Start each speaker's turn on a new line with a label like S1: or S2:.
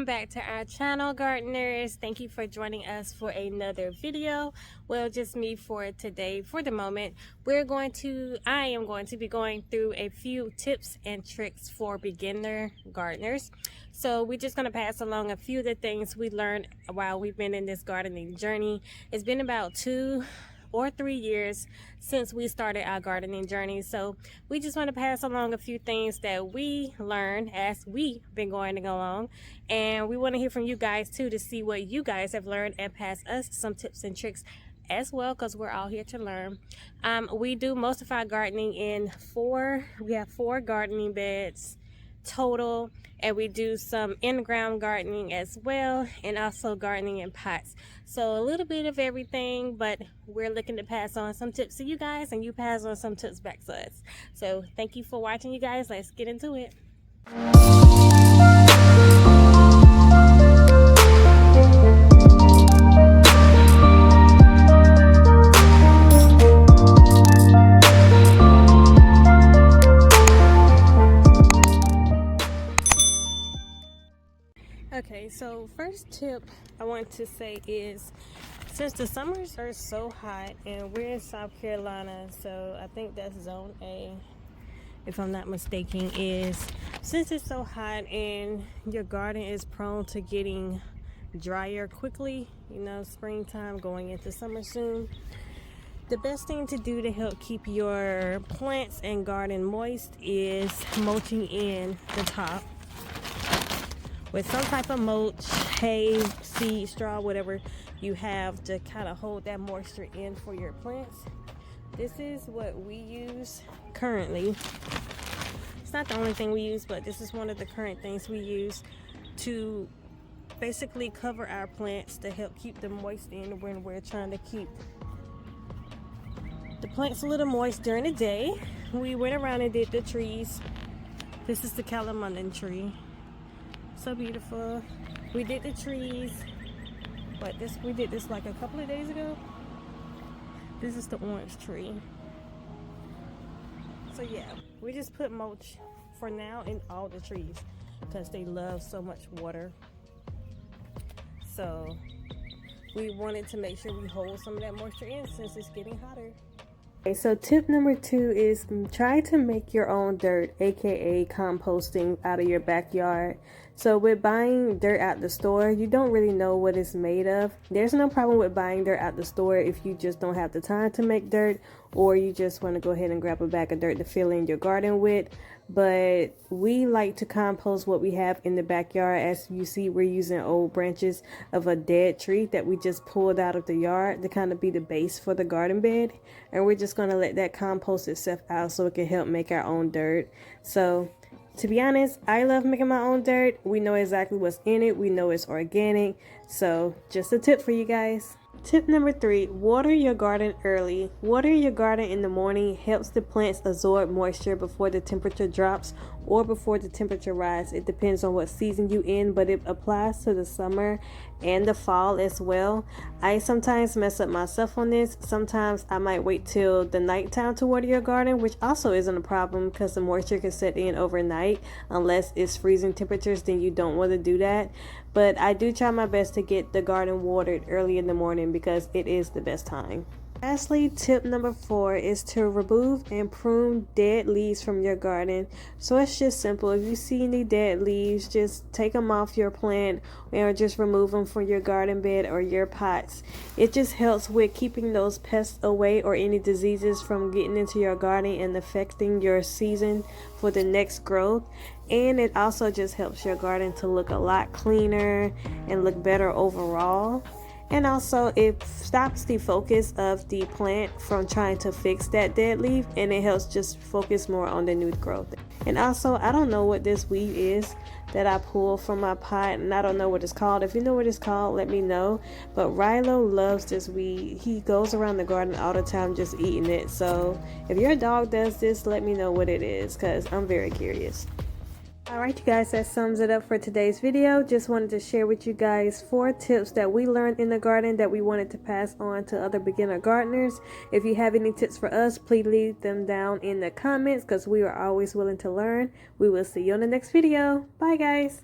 S1: Welcome back to our channel, gardeners. Thank you for joining us for another video. Well, just me for today. For the moment, I am going to be going through a few tips and tricks for beginner gardeners. So we're just going to pass along a few of the things we learned while we've been in this gardening journey. It's been about 2 or 3 years since we started our gardening journey, so we just want to pass along a few things that we learned as we've been going along, and we want to hear from you guys too, to see what you guys have learned and pass us some tips and tricks as well, because we're all here to learn. We do most of our gardening in we have 4 gardening beds total, and we do some in-ground gardening as well, and also gardening in pots. So a little bit of everything, but we're looking to pass on some tips to you guys, and you pass on some tips back to us. So thank you for watching, you guys. Let's get into it. Okay, so first tip I want to say is, since the summers are so hot, and we're in South Carolina, so I think that's zone A, if I'm not mistaken, is since it's so hot and your garden is prone to getting drier quickly, you know, springtime going into summer soon, the best thing to do to help keep your plants and garden moist is mulching in the top with some type of mulch, hay, seed, straw, whatever you have to kind of hold that moisture in for your plants. This is what we use currently. It's not the only thing we use, but this is one of the current things we use to basically cover our plants to help keep them moist in when we're trying to keep the plants a little moist during the day. We went around and did the trees. This is the 𝐁𝐥𝐚𝐜𝐤 tree. So beautiful. We did the trees, but we did this like a couple of days ago. This is the orange tree. So yeah, we just put mulch for now in all the trees because they love so much water. So we wanted to make sure we hold some of that moisture in since it's getting hotter. Okay, so tip number 2 is try to make your own dirt, aka composting, out of your backyard. So with buying dirt at the store, you don't really know what it's made of. There's no problem with buying dirt at the store if you just don't have the time to make dirt, or you just want to go ahead and grab a bag of dirt to fill in your garden with. But we like to compost what we have in the backyard. As you see, we're using old branches of a dead tree that we just pulled out of the yard to kind of be the base for the garden bed, and we're just going to let that compost itself out so it can help make our own dirt. So to be honest, I love making my own dirt. We know exactly what's in it. We know it's organic. So just a tip for you guys. Tip number 3, water your garden early. Watering your garden in the morning helps the plants absorb moisture before the temperature drops or before the temperature rises. It depends on what season you in, but it applies to the summer and the fall as well. I sometimes mess up myself on this. Sometimes I might wait till the nighttime to water your garden, which also isn't a problem because the moisture can set in overnight. Unless it's freezing temperatures, then you don't want to do that. But I do try my best to get the garden watered early in the morning because it is the best time. Lastly, tip number 4 is to remove and prune dead leaves from your garden. So it's just simple. If you see any dead leaves, just take them off your plant or just remove them from your garden bed or your pots. It just helps with keeping those pests away or any diseases from getting into your garden and affecting your season for the next growth. And it also just helps your garden to look a lot cleaner and look better overall. And also it stops the focus of the plant from trying to fix that dead leaf, and it helps just focus more on the new growth. And also, I don't know what this weed is that I pull from my pot, and I don't know what it's called. If you know what it's called, let me know. But 𝐁𝐿𝐼 loves this weed. He goes around the garden all the time just eating it. So if your dog does this, let me know what it is, because I'm very curious. Alright you guys, that sums it up for today's video. Just wanted to share with you guys 4 tips that we learned in the garden that we wanted to pass on to other beginner gardeners. If you have any tips for us, please leave them down in the comments because we are always willing to learn. We will see you on the next video. Bye guys.